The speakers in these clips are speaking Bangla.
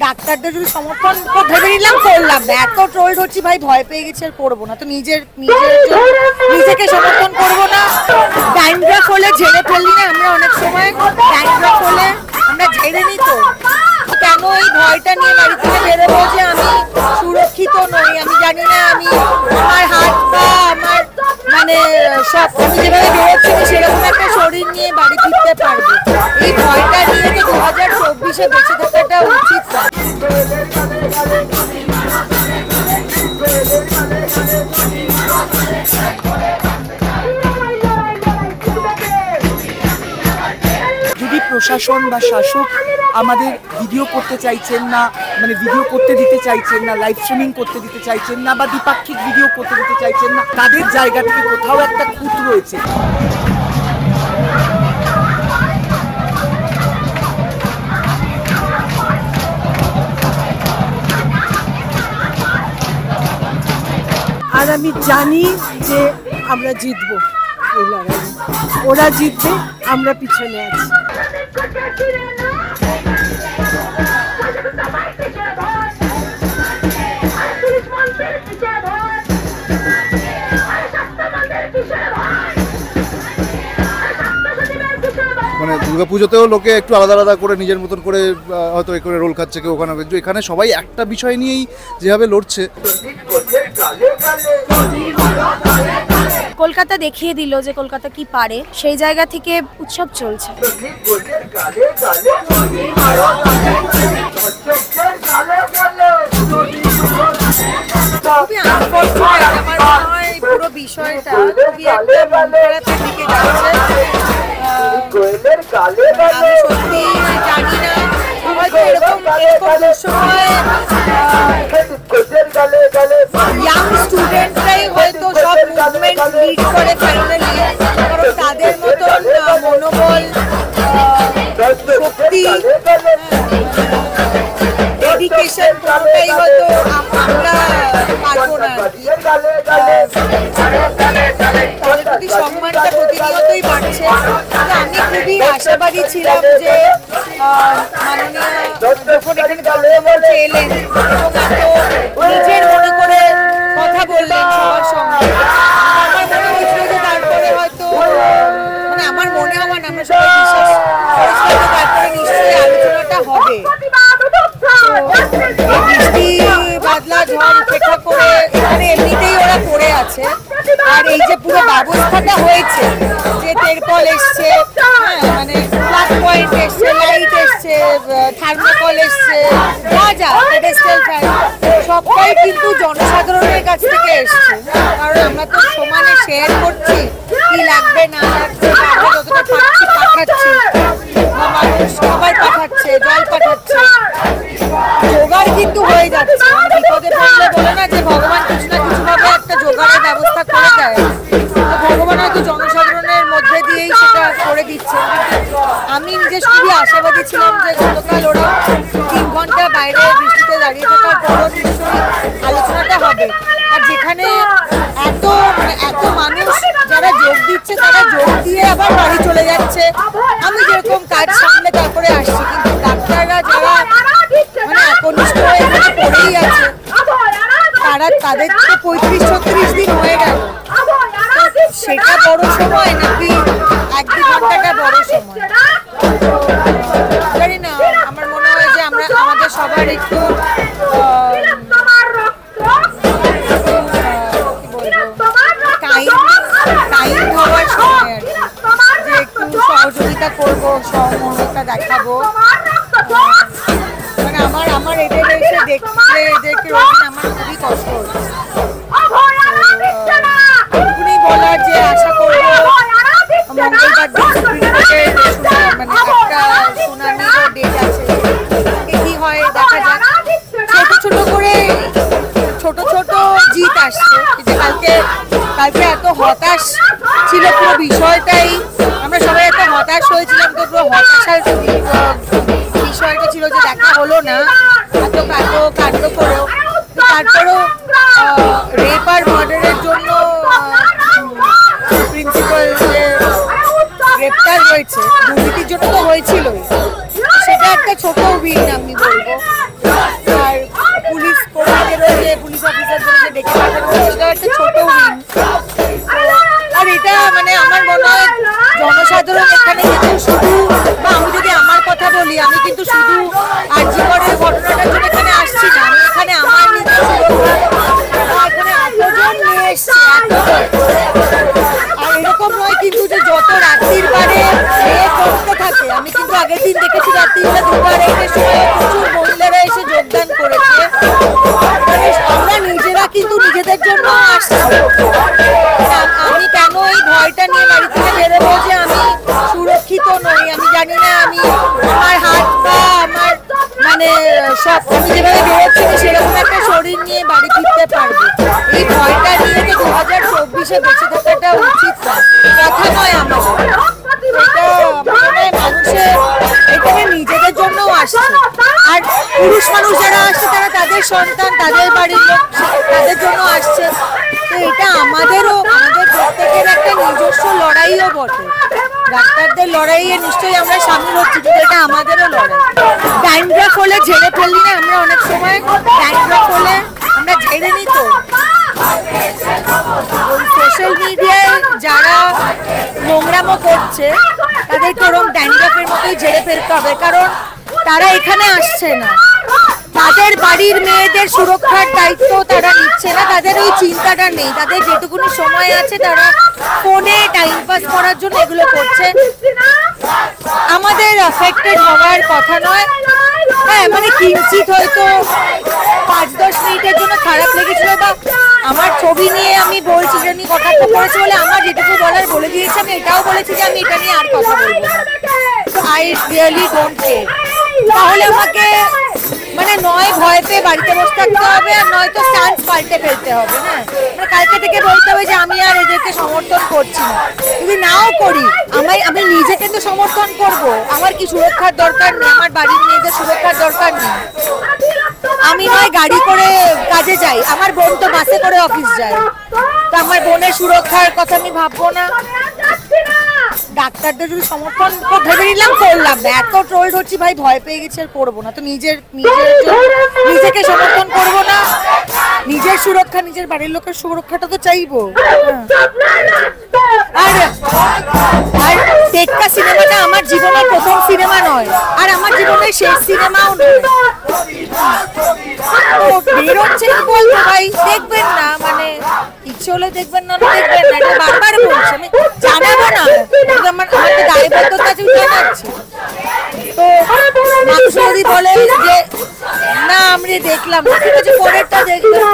ডাক্তারদের যদি সমর্থন ভেবে নিলাম করলাম না, এত ট্রোলড হচ্ছি ভাই ভয় পেয়ে গেছি আর করবো না, তো নিজেকে সমর্থন করবো না। ড্যান্ড্রাফ হলে ঝেড়ে ফেললি না, আমরা অনেক সময় ড্যান্ড্রাফ হলে আমরা ঝেড়ে নিই, তো কেন এই ভয়টা নিয়ে বাড়ি থেকে বেরোবো যে আমি সুরক্ষিত নই, আমি জানি না আমি আমার হাত পা আমার মানে সব আমি যেভাবে বেরোচ্ছি সেরকম একটা শরীর নিয়ে বাড়ি ফিরতে পারবো, এই ভয়টা নিয়ে তো 2024-এ বেঁচে থাকাটা উচিত না। যদি প্রশাসন বা শাসক আমাদের ভিডিও করতে চাইছেন না, মানে ভিডিও করতে দিতে চাইছেন না, লাইভ স্ট্রিমিং করতে দিতে চাইছেন না, বা দ্বিপাক্ষিক ভিডিও করতে দিতে চাইছেন না, তাদের জায়গা থেকে কোথাও একটা খুঁত রয়েছে। আর আমি জানি যে আমরা জিতবো এই লড়াই, ওরা জিতবে, আমরা পিছনে আছি। মানে দুর্গাপুজোতেও লোকে একটু আলাদা আলাদা করে নিজের মতন করে হয়তো করে রোল খাচ্ছে, কেউ ওখানে, কিন্তু এখানে সবাই একটা বিষয় নিয়েই যেভাবে লড়ছে। কলকাতা দেখিয়ে দিল যে কলকাতা কি পারে, সেই জায়গা থেকে উৎসব চলছে। খুবই আনফরচুনেট, আমার মনে হয় পুরো বিষয়টা খুবই একটা মন খারাপের দিকে যাচ্ছে। আমি সত্যি জানি না, হয়তো এরকম দুঃসময় ইয়াং স্টুডেন্টরাই হয়তো সব মুভমেন্ট লিড করে ফাইনালি, কারণ তাদের মতন মনোবল, শক্তি, ডেডিকেশন কোনোটাই হয়তো আমরা পারবো না। তাদের প্রতি সম্মানটা প্রতিনিয়তই বাড়ছে। আমি খুবই আশাবাদী ছিলাম যে মাননীয় যখন এখানে ধর্মমঞ্চে এলেন এবং এত নিজের মনে করে কথা বললেন সবার সঙ্গে, আমার মনে হয়েছিল যে তারপরে হয়তো মানে আমার মনে হওয়া না, আমরা সবাই বিশ্বাস করেছিলাম যে তারপরে নিশ্চয়ই আলোচনাটা হবে। বৃষ্টি বাদলা ঝড় উপেক্ষা করে এখানে এমনিতেই ওরা পড়ে আছে, আর এই যে পুরো ব্যবস্থাটা হয়েছে, যে তেরপল এসছে, মানে ফ্ল্যাগ পয়েন্ট এসছে, লাইট এসছে, থার্মোকল এসছে, যা যা পেডেস্টাল ফ্যান সবটাই কিন্তু জনসাধারণের কাছ থেকে এসছে, কারণ আমরা তো সমানে শেয়ার করছি কি লাগবে না লাগবে, আমরা যতটা পাচ্ছি পাঠাচ্ছি, বা মানুষ সবাই পাঠাচ্ছে, জল পাঠাচ্ছে, জোগাড় কিন্তু হয়ে যাচ্ছে। বিপদে পড়লে বলে না যে ভগবান কিছু না কিছু ভাবে একটা জোগাড়ের ব্যবস্থা করে দেয়, ভগবান হয়তো জনসাধারণের মধ্যে দিয়েই সেটা করে দিচ্ছে। আমি নিজে খুবই আশাবাদী ছিলাম যে গতকাল ওরা 3 ঘন্টা বাইরে বৃষ্টিতে দাঁড়িয়ে থাকার পরও নিশ্চয়ই আলোচনাটা হবে, আর যেখানে এত মানুষ যারা যোগ দিচ্ছে তারা যোগ দিয়ে আবার বাড়ি চলে যাচ্ছে। আমি যেরকম কাজ সামনে তারপরে আসছি, কিন্তু ডাক্তাররা যারা মানে একনিষ্ঠ হয়ে এখানে পড়েই আছে, তাদের তো 35-36 দিন হয়ে গেল, সেটা বড় সময় নাকি 1-2 ঘন্টাটা বড় সময় জানি না। আমার মনে হয় যে আমাদের সবার একটু টাইম হওয়ার সময় আর কি, যে একটু সহযোগিতা করবো, সহমর্মিতা দেখাবো। মানে আমার এদের এসে দেখলে যে রোজ আমার খুবই কষ্ট হচ্ছে। এটুকুনি বলার যে আশা করবো মঙ্গলবার দিন সুপ্রিম কোর্টের মানে একটা শুনানির ডেট আছে, কি হয় দেখা যাক। ছোট করে ছোট জিত আসছে, যে কালকে এত হতাশ ছিল পুরো বিষয়টাই, আমরা সবাই এত হতাশ হয়েছিলাম, তো পুরো হতাশার বিষয়টা ছিল যে দেখা হলো না, এত কাণ্ড করেও, তারপরেও রেপ আর মার্ডারের জন্য প্রিন্সিপাল যে গ্রেপ্তার হয়েছে, দুর্নীতির জন্য তো হয়েছিল, সেটা একটা ছোট উইন আমি বলবো। সব আমি যেভাবে বেরোচ্ছি সেরকম একটা শরীর নিয়ে বাড়ি ফিরতে পারবো, এই ভয়টা নিয়ে তো 2024-এ বেঁচে থাকাটা উচিত না, কথা নয় আমাদের। এটা মানুষের এখানে নিজেদের জন্যও আসছে, আর পুরুষ মানুষ যারা আসছে তারা তাদের সন্তান, তাদের বাড়ির লোক, তাদের জন্য আসছে। তো এটা আমাদের প্রত্যেকের একটা নিজস্ব লড়াইও বটে। ডাক্তারদের লড়াইয়ে নিশ্চয়ই আমরা সামিল হচ্ছি, কিন্তু এটা আমাদেরও লড়াই। ড্যান্ড্রাফ হলে ঝেড়ে ফেললি না, আমরা অনেক সময় ড্যান্ড্রাফ হলে আমরা ঝেড়ে নিই। তো সোশ্যাল মিডিয়ায় যারা নোংরামো করছে তাদেরকে ওরকম ড্যান্ড্রাফের মতোই ঝেড়ে ফেলতে হবে, কারণ তারা এখানে আসছে না, তাদের বাড়ির মেয়েদের সুরক্ষার দায়িত্ব তারা নিচ্ছে না, তাদের ওই চিন্তাটা নেই, তাদের যেটুকুনি সময় আছে তারা ফোনে টাইম পাস করার জন্য এগুলো করছে। আমাদের অ্যাফেক্টেড হওয়ার কথা নয়, হ্যাঁ মানে কিঞ্চিত হয়তো 5-10 মিনিটের জন্য খারাপ লেগেছিল, বা আমার ছবি নিয়ে আমি বলছি যে আমি কথা করেছি বলে আমার যেটুকু বলার বলে দিয়েছি, আমি এটাও বলেছি যে আমি এটা নিয়ে আর কথা বলবো না। তো আই রিয়েলি ডোন্ট কেয়ার। তাহলে আমাকে মানে নয় ভয় পেয়ে বাড়িতে বসে থাকতে হবে, আর নয়তো স্ট্যান্স পাল্টে ফেলতে হবে। হ্যাঁ মানে কালকে থেকে বলতে হবে যে আমি আর এদেরকে সমর্থন করছি না। যদি নাও করি আমি নিজে কিন্তু সমর্থন করব, আমার কি সুরক্ষার দরকার নেই, আমার বাড়ির মেয়েদের সুরক্ষার দরকার নেই। আমি নয় গাড়ি করে কাজে যাই, আমার বোন তো বাসে করে অফিস যায়, তো আমার বোনের সুরক্ষার কথা আমি ভাববো না? ডাক্তারদের যদি সমর্থন ভেবে নিলাম করলাম না, এত ট্রোল হচ্ছি ভাই ভয় পেয়ে গেছি আর করবো না। তো নিজেকে সমর্থন করবো না, নিজের সুরক্ষা নিজের বাড়ির লোকের সুরক্ষাটা তো চাইবো। আর টেক্কা সিনেমাটা আমার জীবনের প্রথম সিনেমা নয়, আর আমার জীবনের শেষ সিনেমাও নয়। বেরোচ্ছে বলবো ভাই দেখবেন না, মানে ইচ্ছে হলে দেখবেন না দেখবেন না, এটা বারবার বলছি, আমি জানাবো না, আমার তো দায়বদ্ধতা আছে জানাচ্ছি। তো মানুষ যদি বলে যে না আমি দেখলাম, ঠিক আছে পরেরটা দেখলাম,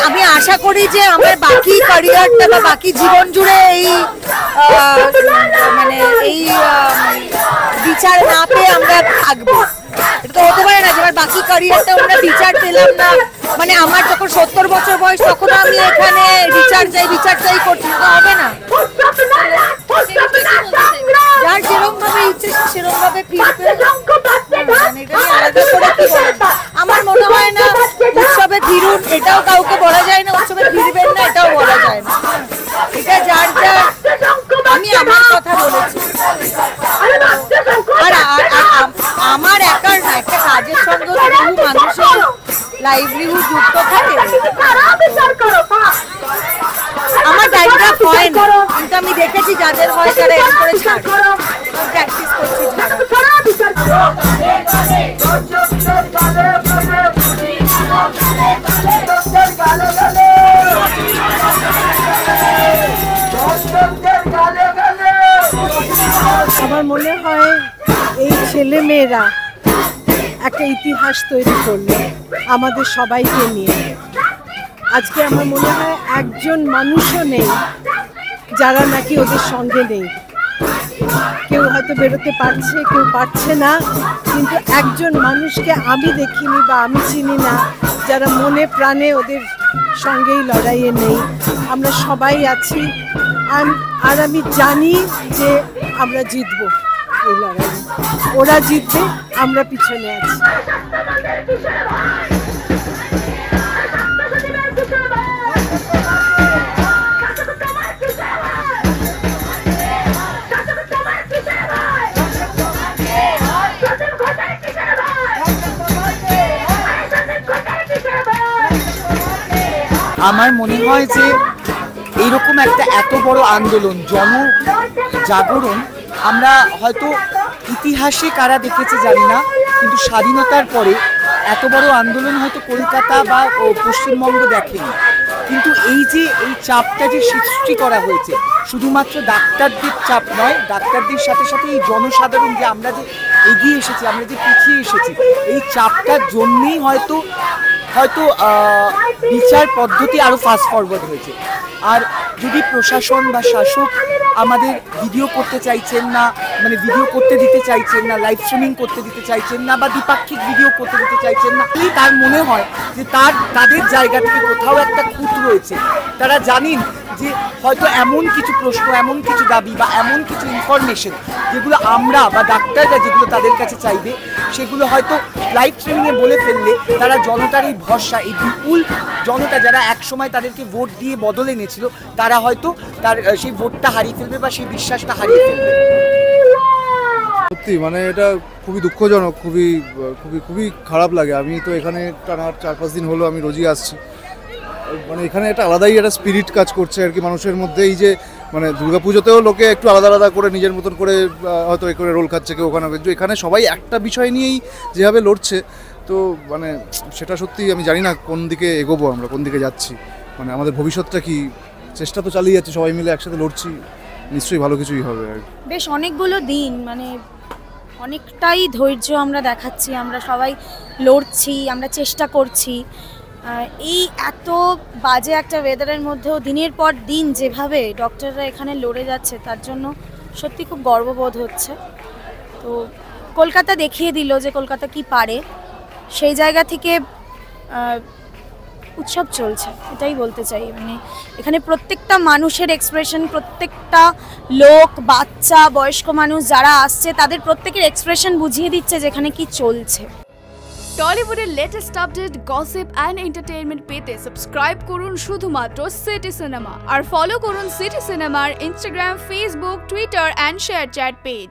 আমি আশা করি যে আমার বাকি ক্যারিয়ারটা বা বাকি জীবন জুড়ে এই মানে এই বিচার না পেয়ে আমরা থাকবো। এটা তো হতে পারে না যে আমার বাকি ক্যারিয়ারটা আমরা বিচার পেলাম না, মানে আমার যখন 70 বছর বয়স তখন আমি এখানে বিচার চাই করছি, তো হবে না। যার যেরকম ভাবে ইচ্ছে সেরকম ভাবে ফিরবে, আলাদা করে কি বলবো? আমার মনে হয় না উৎসবে ফিরুন এটাও কাউকে বলা যায় না, উৎসবে ফিরবেন না এটাও বলা যায় না, এটা যার যার। আমি আমার কথা বলেছি, আর আমার একার না, একটা কাজের সঙ্গে বহু মানুষের লাইভলিহুড যুক্ত থাকে। আমার ড্যান্ড্রাফ হয় না, কিন্তু আমি দেখেছি যাদের হয় তারা এরকম করে ছাড়ে, প্র্যাকটিস করছি আমার মনে হয় এই ছেলে মেয়েরা একটা ইতিহাস তৈরি করলো আমাদের সবাইকে নিয়ে। আজকে আমার মনে হয় একজন মানুষও নেই যারা নাকি ওদের সঙ্গে নেই। কেউ হয়তো বেরোতে পারছে, কেউ পারছে না, কিন্তু একজন মানুষকে আমি দেখিনি বা আমি চিনি না যারা মনে প্রাণে ওদের সঙ্গেই লড়াইয়ে নেই। আমরা সবাই আছি, আর আমি জানি যে আমরা জিতবো এই লড়াই। ওরা জিতবে, আমরা পিছনে আছি। আমার মনে হয় যে এইরকম একটা এত বড় আন্দোলন, জাগরণ আমরা হয়তো ইতিহাসে কারা দেখেছে জানি না, কিন্তু স্বাধীনতার পরে এত বড় আন্দোলন হয়তো কলকাতা বা পশ্চিমবঙ্গ দেখেনি। কিন্তু এই যে এই চাপটা যে সৃষ্টি করা হয়েছে, শুধুমাত্র ডাক্তারদের চাপ নয়, ডাক্তারদের সাথে সাথে এই জনসাধারণ যে আমরা যে এগিয়ে এসেছি, আমরা যে পিছিয়ে এসেছি, এই চাপটার জন্যেই হয়তো বিচার পদ্ধতি আরো ফাস্ট ফরওয়ার্ড হয়েছে। আর যদি প্রশাসন বা শাসক আমাদের ভিডিও করতে চাইছেন না মানে ভিডিও করতে দিতে চাইছেন না, লাইভ স্ট্রিমিং করতে দিতে চাইছেন না, বা দ্বিপাক্ষিক ভিডিও করতে দিতে চাইছেন না। তার মনে হয় যে তাদের জায়গা থেকে কোথাও একটা খুঁত রয়েছে। তারা জানেন যে হয়তো এমন কিছু প্রশ্ন, এমন কিছু দাবি বা এমন কিছু ইনফরমেশন যেগুলো আমরা বা ডাক্তাররা যেগুলো তাদের কাছে চাইবে, সেগুলো হয়তো লাইভ স্ট্রিমিংয়ে বলে ফেললে তারা জনতার এই ভরসা, এই বিপুল জনতা যারা একসময় তাদেরকে ভোট দিয়ে বদল এনেছিল, তারা হয়তো তার সেই ভোটটা হারিয়ে ফেলবে বা সেই বিশ্বাসটা হারিয়ে ফেলবে। সত্যি মানে এটা খুবই দুঃখজনক, খুবই খুবই খুবই খারাপ লাগে। আমি তো এখানে টানা 4-5 দিন হলো আমি রোজই আসছি। মানে এখানে একটা আলাদাই একটা স্পিরিট কাজ করছে আর কি মানুষের মধ্যে। এই যে মানে দুর্গাপুজোতেও লোকে একটু আলাদা আলাদা করে নিজের মতন করে হয়তো এ করে রোল খাচ্ছে, কেউ ওখানে, কিন্তু এখানে সবাই একটা বিষয় নিয়েই যেভাবে লড়ছে, তো মানে সেটা সত্যি আমি জানি না কোন দিকে এগোবো আমরা, কোন দিকে যাচ্ছি, মানে আমাদের ভবিষ্যৎটা কি। চেষ্টা তো চালিয়ে যাচ্ছি, সবাই মিলে একসাথে লড়ছি, নিশ্চয়ই ভালো কিছুই হবে আর কি। বেশ অনেকগুলো দিন মানে অনেকটাই ধৈর্য আমরা দেখাচ্ছি, আমরা সবাই লড়ছি, আমরা চেষ্টা করছি। এই এত বাজে একটা ওয়েদারের মধ্যেও দিনের পর দিন যেভাবে ডক্টররা এখানে লড়ে যাচ্ছে, তার জন্য সত্যি খুব গর্ববোধ হচ্ছে। তো কলকাতা দেখিয়ে দিল যে কলকাতা কি পারে, সেই জায়গা থেকে উৎসব চলছে, এটাই বলতে চাই। মানে এখানে প্রত্যেকটা মানুষের এক্সপ্রেশন, প্রত্যেকটা লোক, বাচ্চা, বয়স্ক মানুষ যারা আসছে, তাদের প্রত্যেকের এক্সপ্রেশন বুঝিয়ে দিচ্ছে যে এখানে কি চলছে। টলিউডের latest update, gossip and entertainment পেতে সাবস্ক্রাইব করুন শুধুমাত্র সিটি সিনেমা, আর ফলো করুন সিটি সিনেমার Instagram, Facebook, Twitter and share chat page.